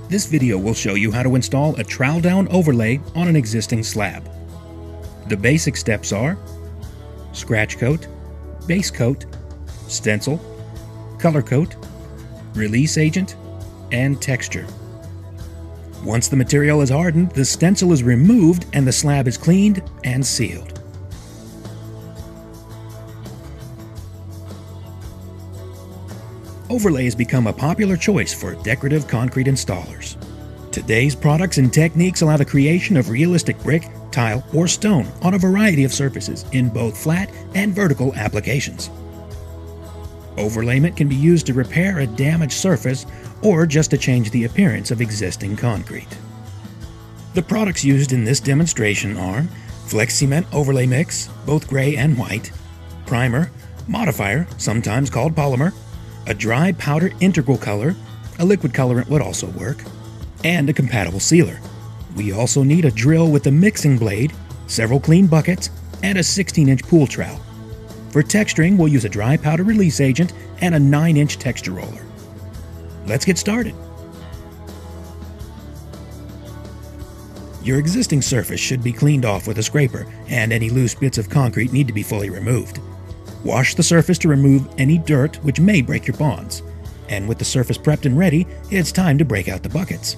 This video will show you how to install a trowel down overlay on an existing slab. The basic steps are scratch coat, base coat, stencil, color coat, release agent, and texture. Once the material is hardened, the stencil is removed and the slab is cleaned and sealed. Overlay has become a popular choice for decorative concrete installers. Today's products and techniques allow the creation of realistic brick, tile, or stone on a variety of surfaces in both flat and vertical applications. Overlayment can be used to repair a damaged surface or just to change the appearance of existing concrete. The products used in this demonstration are Flex Cement Overlay Mix, both gray and white, primer, modifier, sometimes called polymer, a dry powder integral color, a liquid colorant would also work, and a compatible sealer. We also need a drill with a mixing blade, several clean buckets, and a 16-inch pool trowel. For texturing, we'll use a dry powder release agent and a 9-inch texture roller. Let's get started. Your existing surface should be cleaned off with a scraper, and any loose bits of concrete need to be fully removed. Wash the surface to remove any dirt which may break your bonds. And with the surface prepped and ready, it's time to break out the buckets.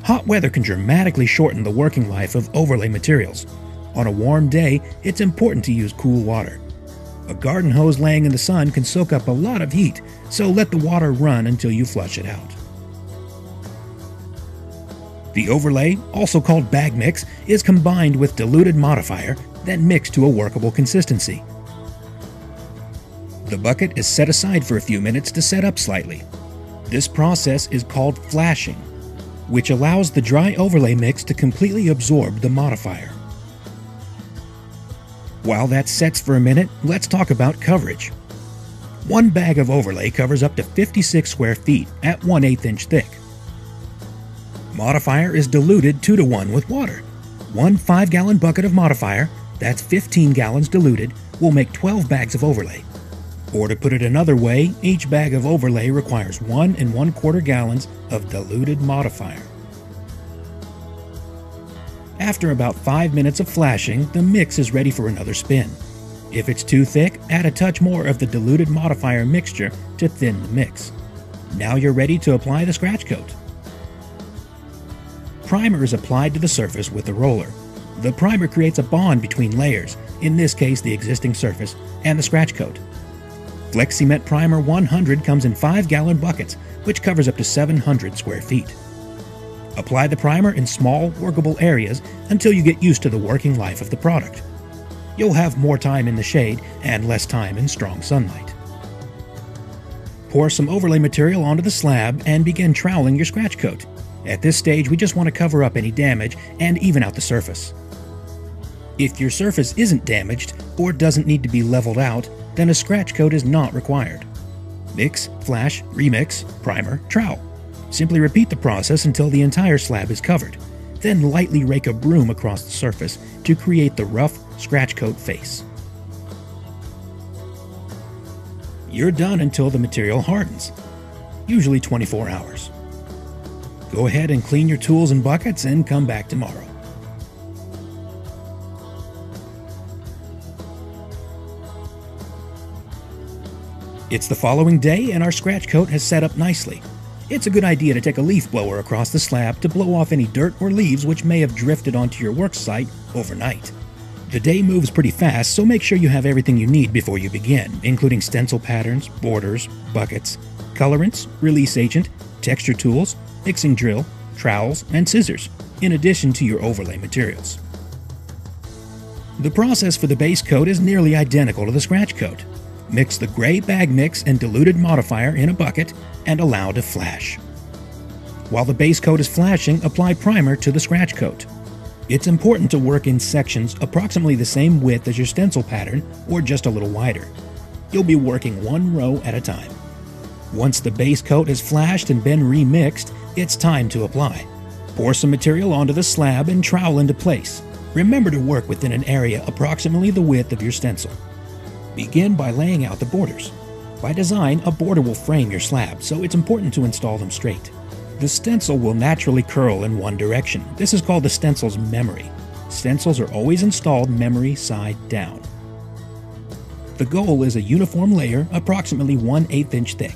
Hot weather can dramatically shorten the working life of overlay materials. On a warm day, it's important to use cool water. A garden hose laying in the sun can soak up a lot of heat, so let the water run until you flush it out. The overlay, also called bag mix, is combined with diluted modifier, then mixed to a workable consistency. The bucket is set aside for a few minutes to set up slightly. This process is called flashing, which allows the dry overlay mix to completely absorb the modifier. While that sets for a minute, let's talk about coverage. One bag of overlay covers up to 56 square feet at 1/8 inch thick. Modifier is diluted 2:1 with water. One 5-gallon bucket of modifier, that's 15 gallons diluted, will make 12 bags of overlay. Or to put it another way, each bag of overlay requires 1 1/4 gallons of diluted modifier. After about 5 minutes of flashing, the mix is ready for another spin. If it's too thick, add a touch more of the diluted modifier mixture to thin the mix. Now you're ready to apply the scratch coat. Primer is applied to the surface with the roller. The primer creates a bond between layers, in this case the existing surface, and the scratch coat. Flex Cement Primer 100 comes in 5-gallon buckets, which covers up to 700 square feet. Apply the primer in small, workable areas until you get used to the working life of the product. You'll have more time in the shade and less time in strong sunlight. Pour some overlay material onto the slab and begin troweling your scratch coat. At this stage, we just want to cover up any damage and even out the surface. If your surface isn't damaged or doesn't need to be leveled out, then a scratch coat is not required. Mix, flash, remix, primer, trowel. Simply repeat the process until the entire slab is covered. Then lightly rake a broom across the surface to create the rough scratch coat face. You're done until the material hardens, usually 24 hours. Go ahead and clean your tools and buckets and come back tomorrow. It's the following day and our scratch coat has set up nicely. It's a good idea to take a leaf blower across the slab to blow off any dirt or leaves which may have drifted onto your work site overnight. The day moves pretty fast, so make sure you have everything you need before you begin, including stencil patterns, borders, buckets, colorants, release agent, texture tools, mixing drill, trowels, and scissors, in addition to your overlay materials. The process for the base coat is nearly identical to the scratch coat. Mix the gray bag mix and diluted modifier in a bucket and allow to flash. While the base coat is flashing, apply primer to the scratch coat. It's important to work in sections approximately the same width as your stencil pattern or just a little wider. You'll be working one row at a time. Once the base coat has flashed and been remixed, it's time to apply. Pour some material onto the slab and trowel into place. Remember to work within an area approximately the width of your stencil. Begin by laying out the borders. By design, a border will frame your slab, so it's important to install them straight. The stencil will naturally curl in one direction. This is called the stencil's memory. Stencils are always installed memory side down. The goal is a uniform layer approximately 1/8 inch thick.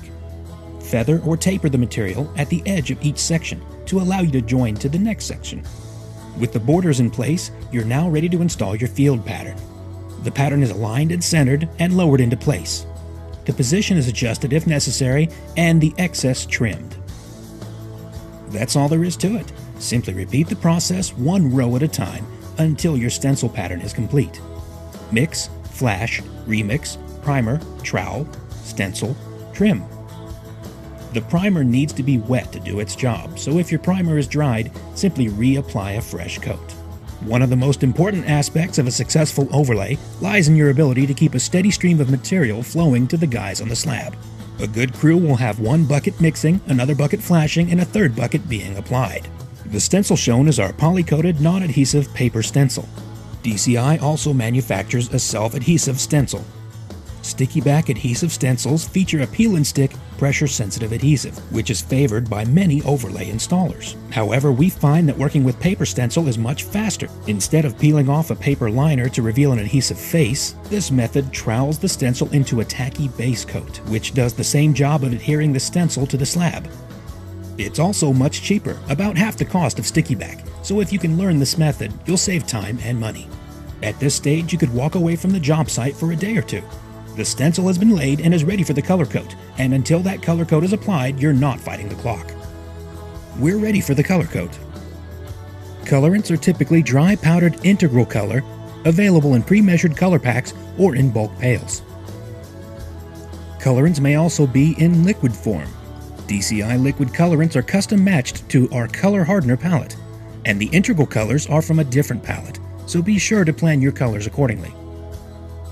Feather or taper the material at the edge of each section to allow you to join to the next section. With the borders in place, you're now ready to install your field pattern. The pattern is aligned and centered and lowered into place. The position is adjusted if necessary and the excess trimmed. That's all there is to it. Simply repeat the process one row at a time until your stencil pattern is complete. Mix, flash, remix, primer, trowel, stencil, trim. The primer needs to be wet to do its job, so if your primer is dried, simply reapply a fresh coat. One of the most important aspects of a successful overlay lies in your ability to keep a steady stream of material flowing to the guys on the slab. A good crew will have one bucket mixing, another bucket flashing, and a third bucket being applied. The stencil shown is our poly-coated non-adhesive paper stencil. DCI also manufactures a self-adhesive stencil. Sticky back adhesive stencils feature a peel and stick pressure-sensitive adhesive, which is favored by many overlay installers. However, we find that working with paper stencil is much faster. Instead of peeling off a paper liner to reveal an adhesive face, this method trowels the stencil into a tacky base coat, which does the same job of adhering the stencil to the slab. It's also much cheaper, about half the cost of sticky back, so if you can learn this method, you'll save time and money. At this stage, you could walk away from the job site for a day or two. The stencil has been laid and is ready for the color coat, and until that color coat is applied, you're not fighting the clock. We're ready for the color coat. Colorants are typically dry powdered integral color, available in pre-measured color packs or in bulk pails. Colorants may also be in liquid form. DCI liquid colorants are custom matched to our color hardener palette, and the integral colors are from a different palette, so be sure to plan your colors accordingly.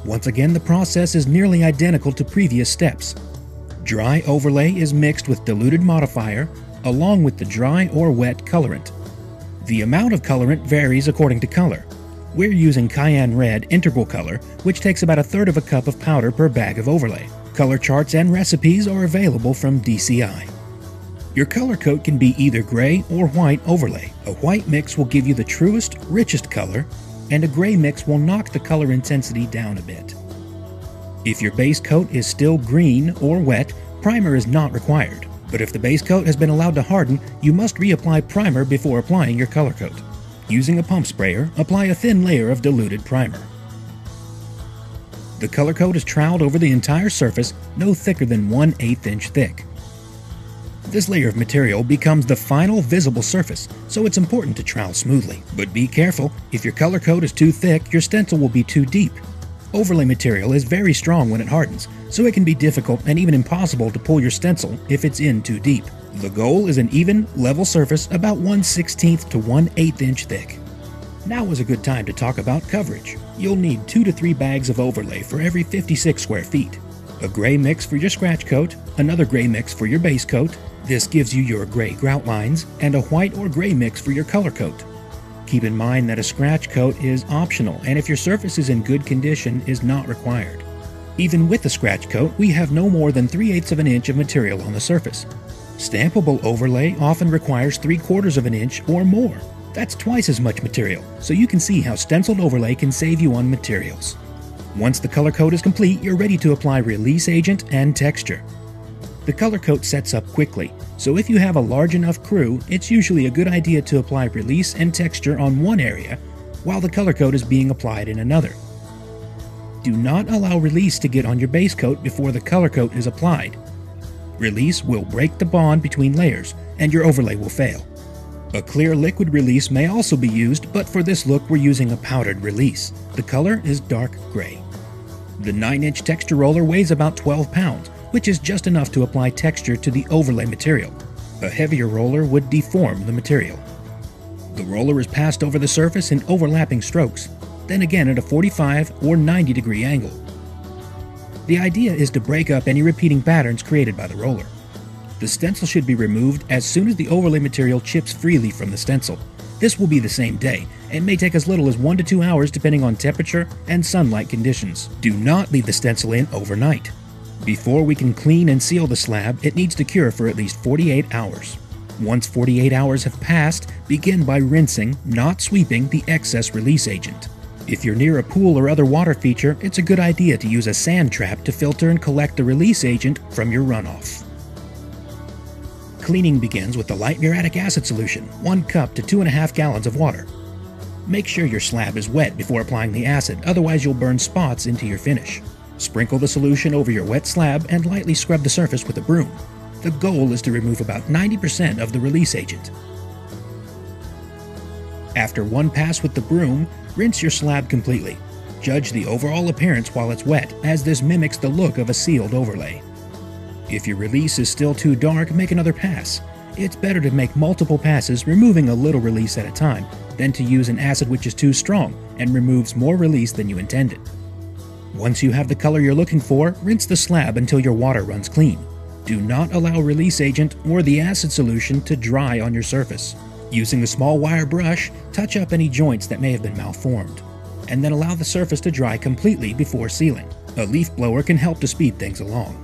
Once again, the process is nearly identical to previous steps. Dry overlay is mixed with diluted modifier along with the dry or wet colorant. The amount of colorant varies according to color. We're using cayenne red integral color, which takes about 1/3 of a cup of powder per bag of overlay. Color charts and recipes are available from DCI. Your color coat can be either gray or white overlay. A white mix will give you the truest, richest color, and a gray mix will knock the color intensity down a bit. If your base coat is still green or wet, primer is not required. But if the base coat has been allowed to harden, you must reapply primer before applying your color coat. Using a pump sprayer, apply a thin layer of diluted primer. The color coat is troweled over the entire surface, no thicker than 1/8 inch thick. This layer of material becomes the final visible surface, so it's important to trowel smoothly. But be careful, if your color coat is too thick, your stencil will be too deep. Overlay material is very strong when it hardens, so it can be difficult and even impossible to pull your stencil if it's in too deep. The goal is an even, level surface about 1/16 to 1/8 inch thick. Now is a good time to talk about coverage. You'll need 2 to 3 bags of overlay for every 56 square feet. A gray mix for your scratch coat, another gray mix for your base coat, this gives you your gray grout lines, and a white or gray mix for your color coat. Keep in mind that a scratch coat is optional, and if your surface is in good condition, is not required. Even with the scratch coat, we have no more than 3/8 of an inch of material on the surface. Stampable overlay often requires 3/4 of an inch or more. That's twice as much material, so you can see how stenciled overlay can save you on materials. Once the color coat is complete, you're ready to apply release agent and texture. The color coat sets up quickly, so if you have a large enough crew, it's usually a good idea to apply release and texture on one area while the color coat is being applied in another. Do not allow release to get on your base coat before the color coat is applied. Release will break the bond between layers, and your overlay will fail. A clear liquid release may also be used, but for this look we're using a powdered release. The color is dark gray. The 9-inch texture roller weighs about 12 pounds, which is just enough to apply texture to the overlay material. A heavier roller would deform the material. The roller is passed over the surface in overlapping strokes, then again at a 45 or 90 degree angle. The idea is to break up any repeating patterns created by the roller. The stencil should be removed as soon as the overlay material chips freely from the stencil. This will be the same day, and may take as little as 1 to 2 hours depending on temperature and sunlight conditions. Do not leave the stencil in overnight. Before we can clean and seal the slab, it needs to cure for at least 48 hours. Once 48 hours have passed, begin by rinsing, not sweeping, the excess release agent. If you're near a pool or other water feature, it's a good idea to use a sand trap to filter and collect the release agent from your runoff. Cleaning begins with the light muriatic acid solution, 1 cup to 2.5 gallons of water. Make sure your slab is wet before applying the acid, otherwise you'll burn spots into your finish. Sprinkle the solution over your wet slab and lightly scrub the surface with a broom. The goal is to remove about 90% of the release agent. After one pass with the broom, rinse your slab completely. Judge the overall appearance while it's wet, as this mimics the look of a sealed overlay. If your release is still too dark, make another pass. It's better to make multiple passes, removing a little release at a time, than to use an acid which is too strong and removes more release than you intended. Once you have the color you're looking for, rinse the slab until your water runs clean. Do not allow release agent or the acid solution to dry on your surface. Using a small wire brush, touch up any joints that may have been malformed, and then allow the surface to dry completely before sealing. A leaf blower can help to speed things along.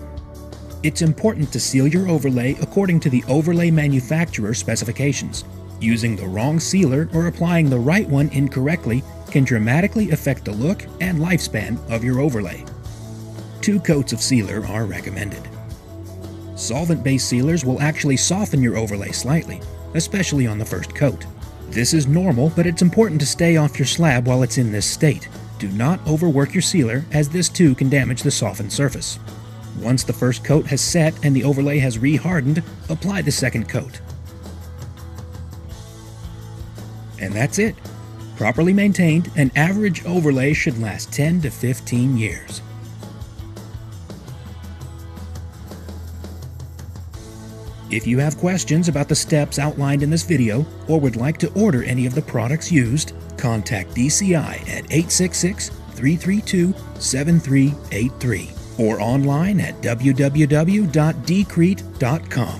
It's important to seal your overlay according to the overlay manufacturer specifications. Using the wrong sealer or applying the right one incorrectly can dramatically affect the look and lifespan of your overlay. 2 coats of sealer are recommended. Solvent-based sealers will actually soften your overlay slightly, especially on the first coat. This is normal, but it's important to stay off your slab while it's in this state. Do not overwork your sealer, as this too can damage the softened surface. Once the first coat has set and the overlay has re-hardened, apply the second coat. And that's it. Properly maintained, an average overlay should last 10 to 15 years. If you have questions about the steps outlined in this video or would like to order any of the products used, contact DCI at 866-332-7383 or online at www.decrete.com.